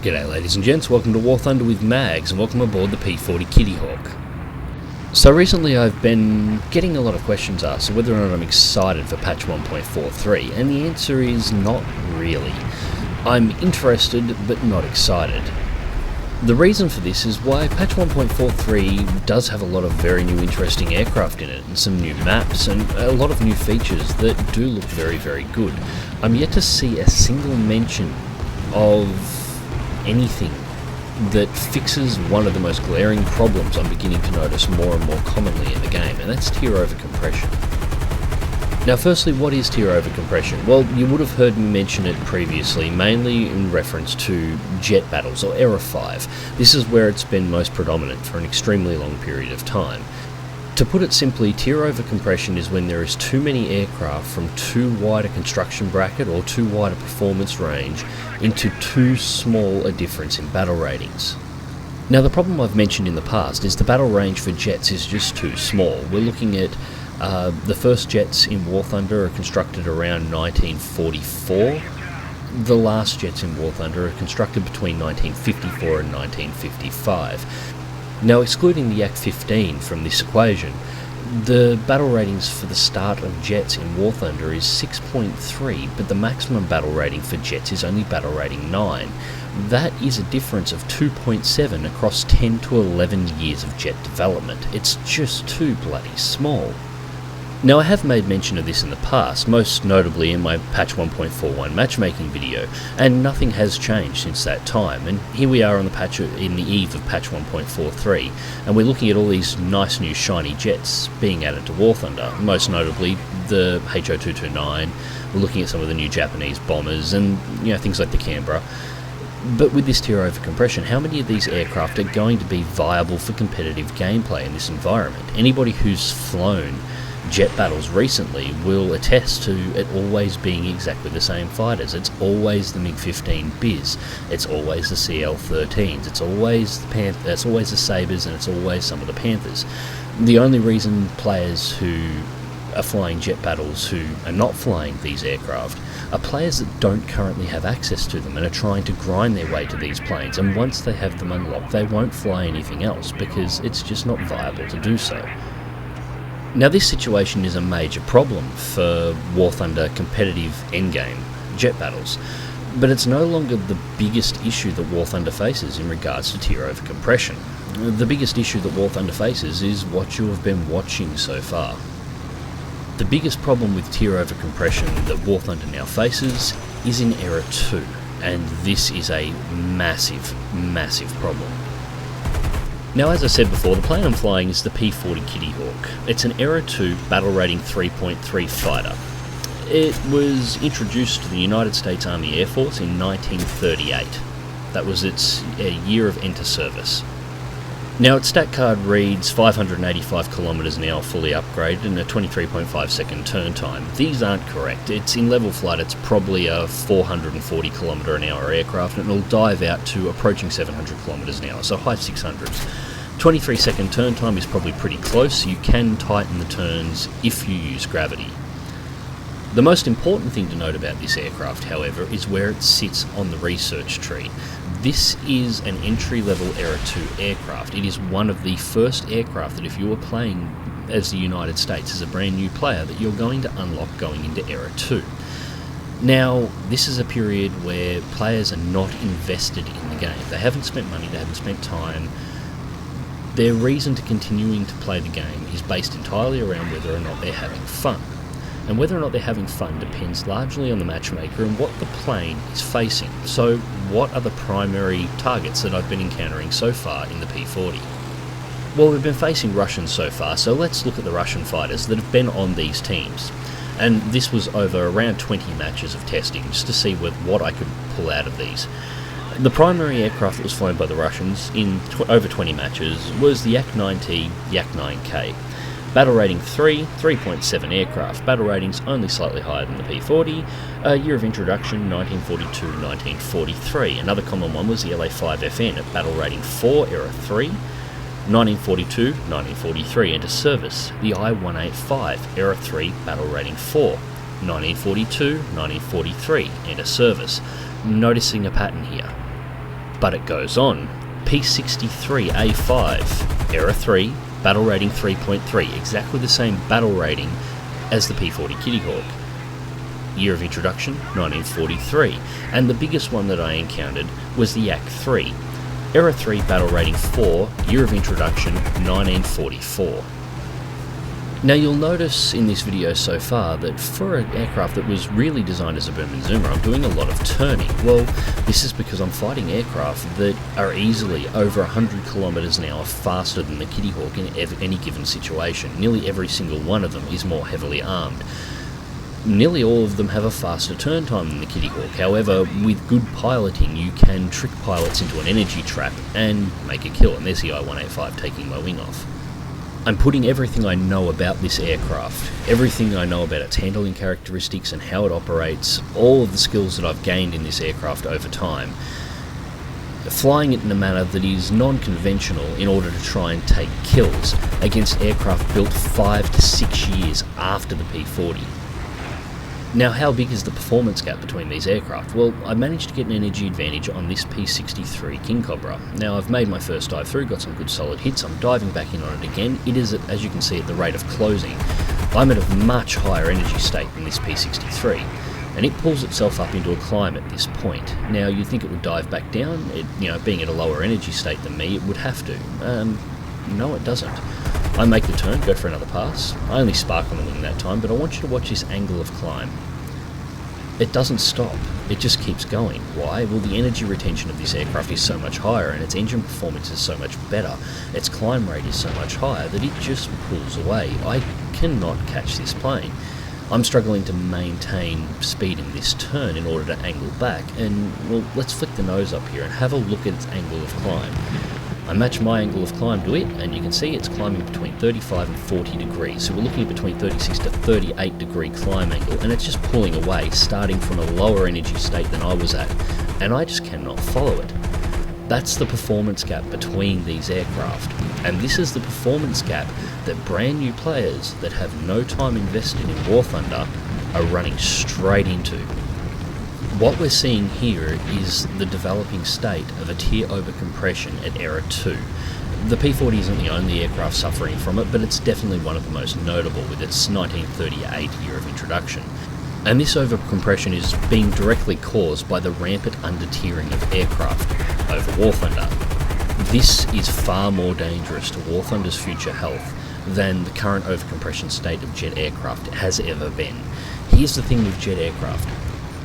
G'day ladies and gents, welcome to War Thunder with Mags and welcome aboard the P40 Kitty Hawk. So recently I've been getting a lot of questions asked whether or not I'm excited for patch 1.43, and the answer is not really. I'm interested but not excited. The reason for this is why patch 1.43 does have a lot of very new interesting aircraft in it, and some new maps and a lot of new features that do look very, very good. I'm yet to see a single mention of anything that fixes one of the most glaring problems I'm beginning to notice more and more commonly in the game, and that's tier over compression. Now firstly, what is tier over compression? Well, you would have heard me mention it previously, mainly in reference to jet battles, or Era 5. This is where it's been most predominant for an extremely long period of time. To put it simply, tier over compression is when there is too many aircraft from too wide a construction bracket or too wide a performance range into too small a difference in battle ratings. Now the problem I've mentioned in the past is the battle range for jets is just too small. We're looking at the first jets in War Thunder are constructed around 1944. The last jets in War Thunder are constructed between 1954 and 1955. Now, excluding the Yak 15 from this equation, the battle ratings for the start of jets in War Thunder is 6.3, but the maximum battle rating for jets is only battle rating 9. That is a difference of 2.7 across 10 to 11 years of jet development. It's just too bloody small. Now I have made mention of this in the past, most notably in my patch 1.41 matchmaking video, and nothing has changed since that time, and here we are on the patch in the eve of patch 1.43, and we're looking at all these nice new shiny jets being added to War Thunder, most notably the HO229. We're looking at some of the new Japanese bombers and things like the Canberra. But with this tier over compression, how many of these aircraft are going to be viable for competitive gameplay in this environment? Anybody who's flown jet battles recently will attest to it always being exactly the same fighters. It's always the MiG-15 Biz, it's always the CL-13s, it's always the Sabres, and it's always some of the Panthers. The only reason players who are flying jet battles who are not flying these aircraft are players that don't currently have access to them and are trying to grind their way to these planes, and once they have them unlocked they won't fly anything else because it's just not viable to do so. Now this situation is a major problem for War Thunder competitive endgame jet battles, but it's no longer the biggest issue that War Thunder faces in regards to tier over compression. The biggest issue that War Thunder faces is what you have been watching so far. The biggest problem with tier over compression that War Thunder now faces is in Era 2, and this is a massive, massive problem. Now, as I said before, the plane I'm flying is the P40 Kitty Hawk. It's an Era 2 battle rating 3.3 fighter. It was introduced to the United States Army Air Force in 1938. That was its year of enter service. Now, its stat card reads 585 kilometers an hour fully upgraded and a 23.5 second turn time. These aren't correct. It's in level flight, it's probably a 440 kilometer an hour aircraft, and it'll dive out to approaching 700 kilometers an hour, so high 600s. 23 second turn time is probably pretty close. You can tighten the turns if you use gravity. The most important thing to note about this aircraft, however, is where it sits on the research tree. This is an entry-level Era 2 aircraft. It is one of the first aircraft that if you were playing as the United States as a brand new player that you're going to unlock going into Era 2. Now, this is a period where players are not invested in the game. They haven't spent money, they haven't spent time. Their reason to continuing to play the game is based entirely around whether or not they're having fun. And whether or not they're having fun depends largely on the matchmaker and what the plane is facing. So what are the primary targets that I've been encountering so far in the P40? Well, we've been facing Russians so far, so let's look at the Russian fighters that have been on these teams. And this was over around 20 matches of testing, just to see what I could pull out of these. The primary aircraft that was flown by the Russians in over 20 matches was the Yak-9T, Yak-9K. Battle rating 3, 3.7 aircraft. Battle ratings only slightly higher than the P40. Year of introduction, 1942-1943. Another common one was the LA-5FN at battle rating 4, Era 3. 1942-1943, enter service. The I-185, Era 3, battle rating 4. 1942-1943, enter service. Noticing a pattern here. But it goes on. P63A5, Era 3, battle rating 3.3, exactly the same battle rating as the P40 Kitty Hawk. Year of introduction, 1943, and the biggest one that I encountered was the Yak 3. Era 3, battle rating 4, year of introduction, 1944. Now you'll notice in this video so far that for an aircraft that was really designed as a boom and zoomer, I'm doing a lot of turning. Well, this is because I'm fighting aircraft that are easily over 100 kilometers an hour faster than the Kitty Hawk in any given situation. Nearly every single one of them is more heavily armed. Nearly all of them have a faster turn time than the Kitty Hawk. However, with good piloting, you can trick pilots into an energy trap and make a kill. And there's the I-185 taking my wing off. I'm putting everything I know about this aircraft, everything I know about its handling characteristics and how it operates, all of the skills that I've gained in this aircraft over time, flying it in a manner that is non-conventional in order to try and take kills against aircraft built 5 to 6 years after the P40. Now, how big is the performance gap between these aircraft? Well, I managed to get an energy advantage on this P63 King Cobra. Now, I've made my first dive through, got some good solid hits, I'm diving back in on it again. It is, as you can see, at the rate of closing. I'm at a much higher energy state than this P63, and it pulls itself up into a climb at this point. Now, you'd think it would dive back down, being at a lower energy state than me, it would have to. No, it doesn't. I make the turn, go for another pass. I only spark on the wing that time, but I want you to watch this angle of climb. It doesn't stop, it just keeps going. Why? Well, the energy retention of this aircraft is so much higher and its engine performance is so much better. Its climb rate is so much higher that it just pulls away. I cannot catch this plane. I'm struggling to maintain speed in this turn in order to angle back, and well, let's flick the nose up here and have a look at its angle of climb. I match my angle of climb to it, and you can see it's climbing between 35 and 40 degrees. So we're looking at between 36 to 38 degree climb angle, and it's just pulling away, starting from a lower energy state than I was at, and I just cannot follow it. That's the performance gap between these aircraft, and this is the performance gap that brand new players that have no time invested in War Thunder are running straight into. What we're seeing here is the developing state of a tier overcompression at Era 2. The P40 isn't the only aircraft suffering from it, but it's definitely one of the most notable with its 1938 year of introduction. And this overcompression is being directly caused by the rampant under-tiering of aircraft over War Thunder. This is far more dangerous to War Thunder's future health than the current overcompression state of jet aircraft has ever been. Here's the thing with jet aircraft.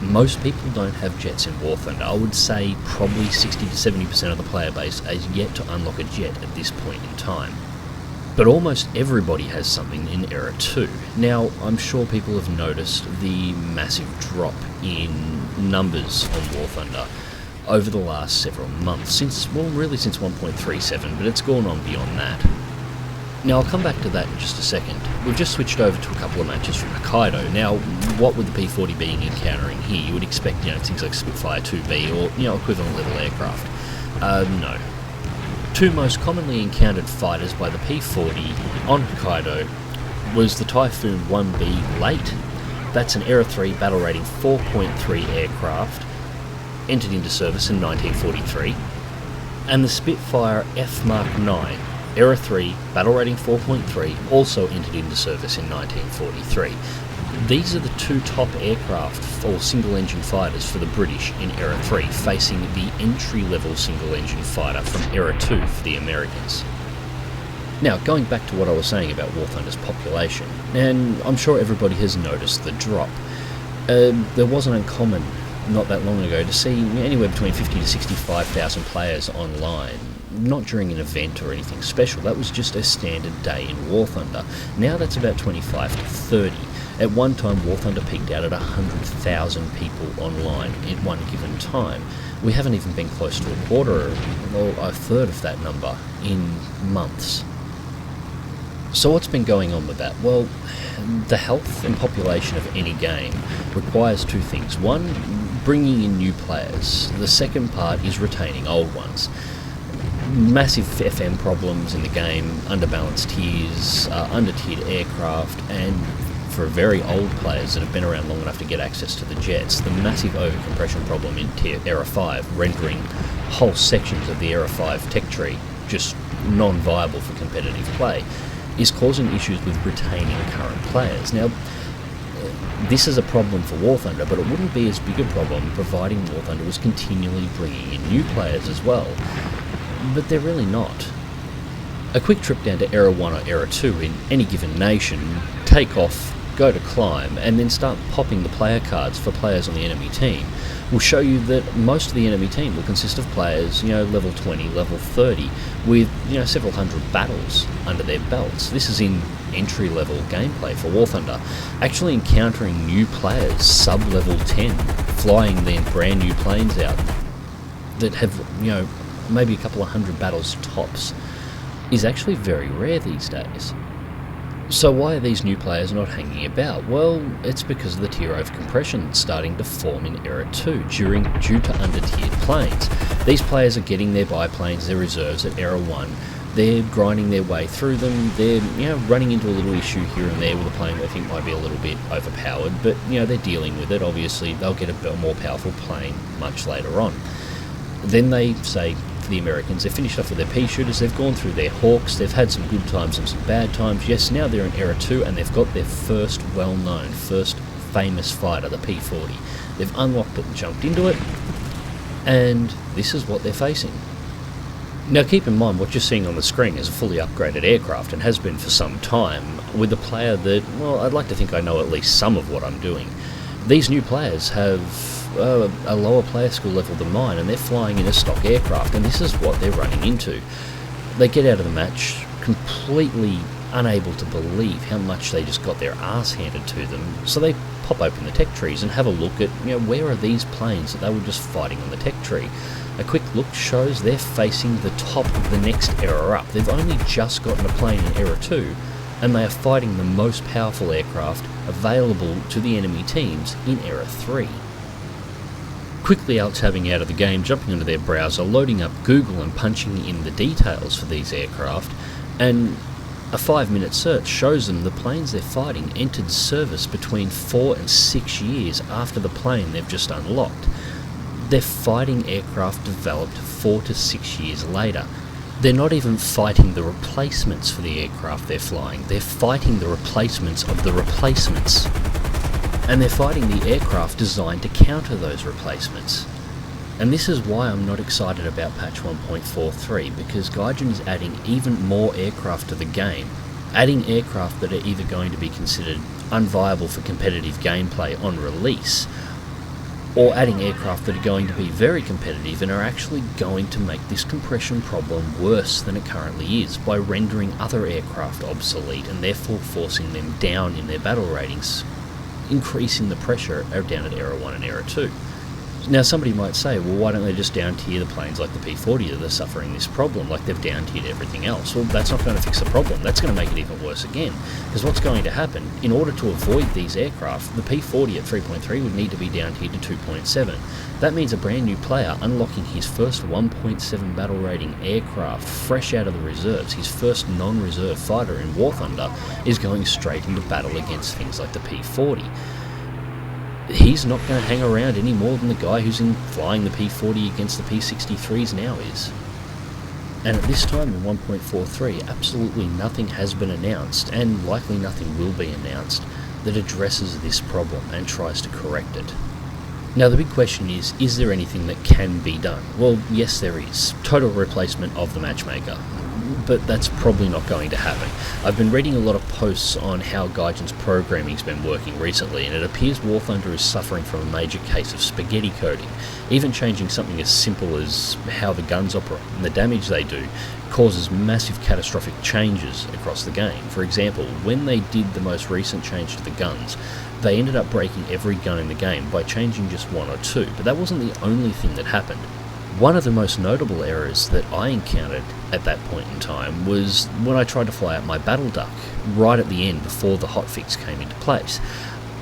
Most people don't have jets in War Thunder. I would say probably 60 to 70% of the player base has yet to unlock a jet at this point in time. But almost everybody has something in Era 2. Now, I'm sure people have noticed the massive drop in numbers on War Thunder over the last several months, since 1.37, but it's gone on beyond that. Now, I'll come back to that in just a second. We've just switched over to a couple of matches from Hokkaido. Now, what would the P40 be encountering here? You would expect, things like Spitfire 2B or, equivalent level aircraft. No. Two most commonly encountered fighters by the P40 on Hokkaido was the Typhoon 1B Late. That's an Era 3 battle rating 4.3 aircraft, entered into service in 1943, and the Spitfire F Mark 9. Era 3, battle rating 4.3, also entered into service in 1943. These are the two top aircraft or single-engine fighters for the British in Era 3, facing the entry-level single-engine fighter from Era 2 for the Americans. Now, going back to what I was saying about War Thunder's population, and I'm sure everybody has noticed the drop. There wasn't uncommon not that long ago to see anywhere between 50 to 65,000 players online. Not during an event or anything special, that was just a standard day in War Thunder. Now that's about 25 to 30. At one time, War Thunder peaked out at 100,000 people online at one given time. We haven't even been close to a quarter or a third of that number in months. So what's been going on with that? Well, the health and population of any game requires two things. One, bringing in new players. The second part is retaining old ones. Massive FM problems in the game, underbalanced tiers, under-tiered aircraft, and for very old players that have been around long enough to get access to the jets, the massive overcompression problem in Era 5, rendering whole sections of the Era 5 tech tree just non-viable for competitive play, is causing issues with retaining current players. Now, this is a problem for War Thunder, but it wouldn't be as big a problem providing War Thunder was continually bringing in new players as well. But they're really not. A quick trip down to Era 1 or Era 2 in any given nation, take off, go to climb, and then start popping the player cards for players on the enemy team will show you that most of the enemy team will consist of players, level 20, level 30, with, several hundred battles under their belts. This is in entry-level gameplay for War Thunder. Actually encountering new players, sub-level 10, flying their brand new planes out that have, maybe a couple of hundred battles tops, is actually very rare these days. So why are these new players not hanging about? Well, it's because of the tier overcompression that's starting to form in Era 2 due to under-tiered planes. These players are getting their biplanes, their reserves at Era 1. They're grinding their way through them. They're running into a little issue here and there with a plane they think might be a little bit overpowered, but they're dealing with it. Obviously, they'll get a more powerful plane much later on. Then they say, for the Americans, they've finished off with their pea shooters, they've gone through their Hawks, they've had some good times and some bad times. Yes, now they're in Era 2 and they've got their first well-known, first famous fighter, the P-40. They've unlocked it and jumped into it, and this is what they're facing. Now keep in mind, what you're seeing on the screen is a fully upgraded aircraft and has been for some time, with a player that, well, I'd like to think I know at least some of what I'm doing. These new players have a lower player skill level than mine, and they're flying in a stock aircraft, and this is what they're running into. They get out of the match completely unable to believe how much they just got their ass handed to them, so they pop open the tech trees and have a look at, where are these planes that they were just fighting on the tech tree. A quick look shows they're facing the top of the next era up. They've only just gotten a plane in Era 2, and they are fighting the most powerful aircraft available to the enemy teams in Era 3. Quickly tabbing out of the game, jumping into their browser, loading up Google and punching in the details for these aircraft, and a 5-minute search shows them the planes they're fighting entered service between 4 and 6 years after the plane they've just unlocked. They're fighting aircraft developed 4 to 6 years later. They're not even fighting the replacements for the aircraft they're flying, they're fighting the replacements of the replacements. And they're fighting the aircraft designed to counter those replacements. And this is why I'm not excited about patch 1.43, because Gaijin is adding even more aircraft to the game, adding aircraft that are either going to be considered unviable for competitive gameplay on release, or adding aircraft that are going to be very competitive and are actually going to make this compression problem worse than it currently is by rendering other aircraft obsolete and therefore forcing them down in their battle ratings, increasing the pressure down at Era 1 and Era 2. Now somebody might say, well, why don't they just down tier the planes like the P-40 that are suffering this problem, like they've down tiered everything else? Well, that's not going to fix the problem, that's going to make it even worse again. Because what's going to happen, in order to avoid these aircraft, the P-40 at 3.3 would need to be down tiered to 2.7. That means a brand new player unlocking his first 1.7 battle rating aircraft fresh out of the reserves, his first non-reserve fighter in War Thunder, is going straight into battle against things like the P-40. He's not going to hang around any more than the guy who's flying the P-40 against the P-63s now is. And at this time in 1.43, absolutely nothing has been announced, and likely nothing will be announced, that addresses this problem and tries to correct it. Now the big question is there anything that can be done? Well, yes there is. Total replacement of the matchmaker. But that's probably not going to happen. I've been reading a lot of posts on how Gaijin's programming's been working recently, and it appears War Thunder is suffering from a major case of spaghetti coding. Even changing something as simple as how the guns operate and the damage they do causes massive catastrophic changes across the game. For example, when they did the most recent change to the guns, they ended up breaking every gun in the game by changing just one or two, but that wasn't the only thing that happened. One of the most notable errors that I encountered at that point in time was when I tried to fly out my battle duck right at the end before the hotfix came into place.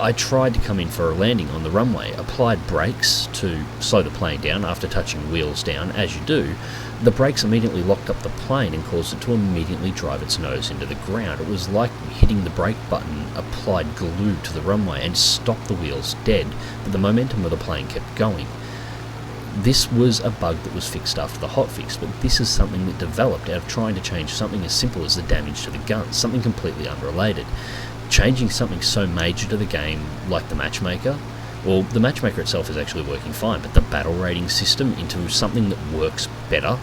I tried to come in for a landing on the runway, applied brakes to slow the plane down after touching wheels down, as you do. The brakes immediately locked up the plane and caused it to immediately drive its nose into the ground. It was like hitting the brake button applied glue to the runway and stopped the wheels dead, but the momentum of the plane kept going. This was a bug that was fixed after the hotfix, but this is something that developed out of trying to change something as simple as the damage to the guns, something completely unrelated. Changing something so major to the game like the matchmaker, well, the matchmaker itself is actually working fine, but the battle rating system into something that works better,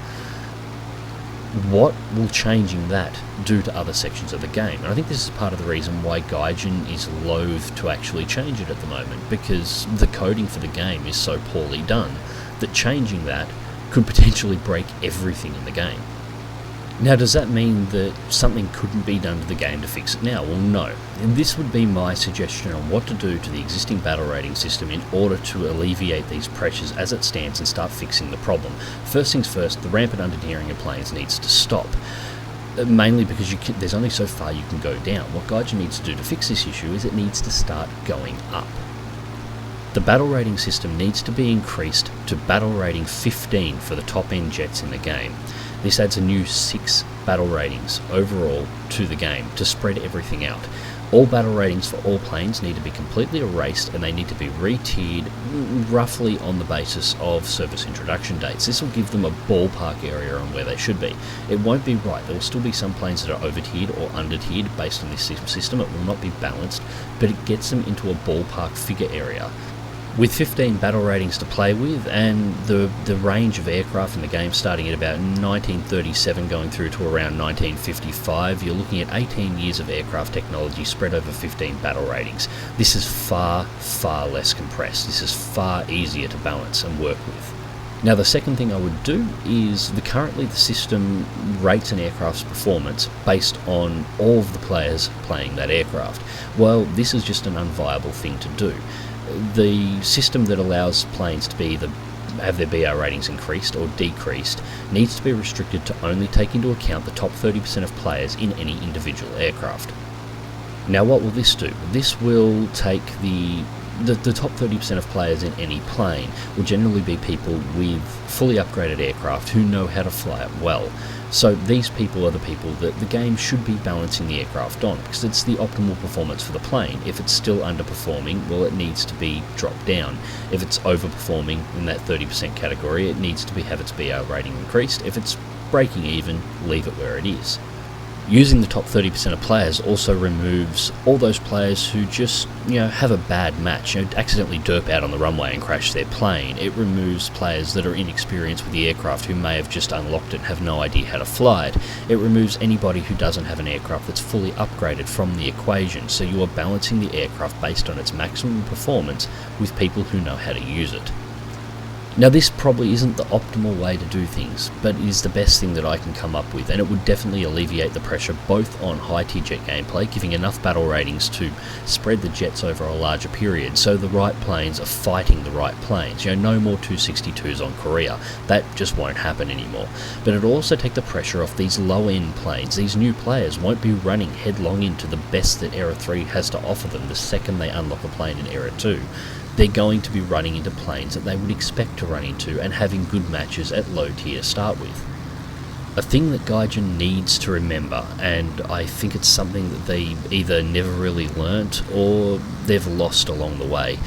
what will changing that do to other sections of the game? And I think this is part of the reason why Gaijin is loath to actually change it at the moment, because the coding for the game is so poorly done that changing that could potentially break everything in the game. Now, does that mean that something couldn't be done to the game to fix it now? Well, no. And this would be my suggestion on what to do to the existing battle rating system in order to alleviate these pressures as it stands and start fixing the problem. First things first, the rampant undertiering of planes needs to stop. Mainly because there's only so far you can go down. What Gaijin needs to do to fix this issue is it needs to start going up. The battle rating system needs to be increased to battle rating 15 for the top end jets in the game. This adds a new 6 battle ratings overall to the game to spread everything out. All battle ratings for all planes need to be completely erased, and they need to be re-tiered roughly on the basis of service introduction dates. This will give them a ballpark area on where they should be. It won't be right. There will still be some planes that are over-tiered or under-tiered based on this system. It will not be balanced, but it gets them into a ballpark figure area. With 15 battle ratings to play with, and the range of aircraft in the game starting at about 1937 going through to around 1955, you're looking at 18 years of aircraft technology spread over 15 battle ratings. This is far, far less compressed. This is far easier to balance and work with. Now, the second thing I would do is currently the system rates an aircraft's performance based on all of the players playing that aircraft. Well, this is just an unviable thing to do. The system that allows planes to be have their BR ratings increased or decreased needs to be restricted to only take into account the top 30% of players in any individual aircraft. Now, what will this do? This will take the top 30% of players in any plane will generally be people with fully upgraded aircraft who know how to fly it well. So these people are the people that the game should be balancing the aircraft on, because it's the optimal performance for the plane. If it's still underperforming, well, it needs to be dropped down. If it's overperforming in that 30% category, it needs to have its BR rating increased. If it's breaking even, leave it where it is. Using the top 30% of players also removes all those players who just, have a bad match, accidentally derp out on the runway and crash their plane. It removes players that are inexperienced with the aircraft who may have just unlocked it and have no idea how to fly it. It removes anybody who doesn't have an aircraft that's fully upgraded from the equation, so you are balancing the aircraft based on its maximum performance with people who know how to use it. Now, this probably isn't the optimal way to do things, but it is the best thing that I can come up with, and it would definitely alleviate the pressure both on high-tier jet gameplay, giving enough battle ratings to spread the jets over a larger period, so the right planes are fighting the right planes. No more 262s on Korea. That just won't happen anymore. But it'll also take the pressure off these low-end planes. These new players won't be running headlong into the best that Era 3 has to offer them the second they unlock a plane in Era 2. They're going to be running into planes that they would expect to run into and having good matches at low tier to start with. A thing that Gaijin needs to remember, and I think it's something that they either never really learnt or they've lost along the way.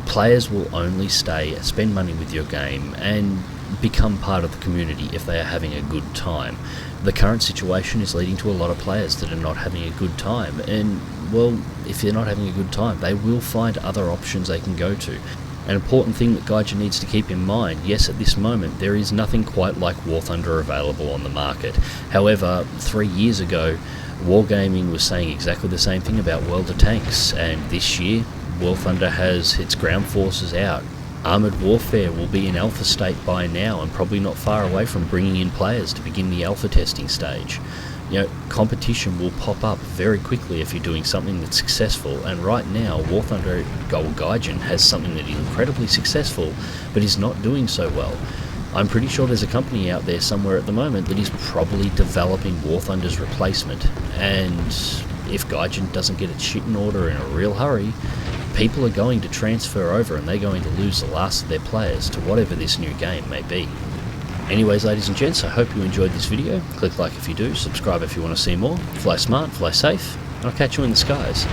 Players will only spend money with your game and become part of the community if they are having a good time. The current situation is leading to a lot of players that are not having a good time, and well, if they're not having a good time, they will find other options they can go to. An important thing that Gaijin needs to keep in mind, yes, at this moment there is nothing quite like War Thunder available on the market. However, 3 years ago, Wargaming was saying exactly the same thing about World of Tanks, and this year, War Thunder has its ground forces out. Armoured Warfare will be in alpha state by now and probably not far away from bringing in players to begin the alpha testing stage. Competition will pop up very quickly if you're doing something that's successful, and right now War Thunder Gaijin has something that is incredibly successful but is not doing so well. I'm pretty sure there's a company out there somewhere at the moment that is probably developing War Thunder's replacement, and if Gaijin doesn't get its shit in order in a real hurry, people are going to transfer over and they're going to lose the last of their players to whatever this new game may be. Anyways, ladies and gents, I hope you enjoyed this video. Click like if you do, subscribe if you want to see more. Fly smart, fly safe, and I'll catch you in the skies.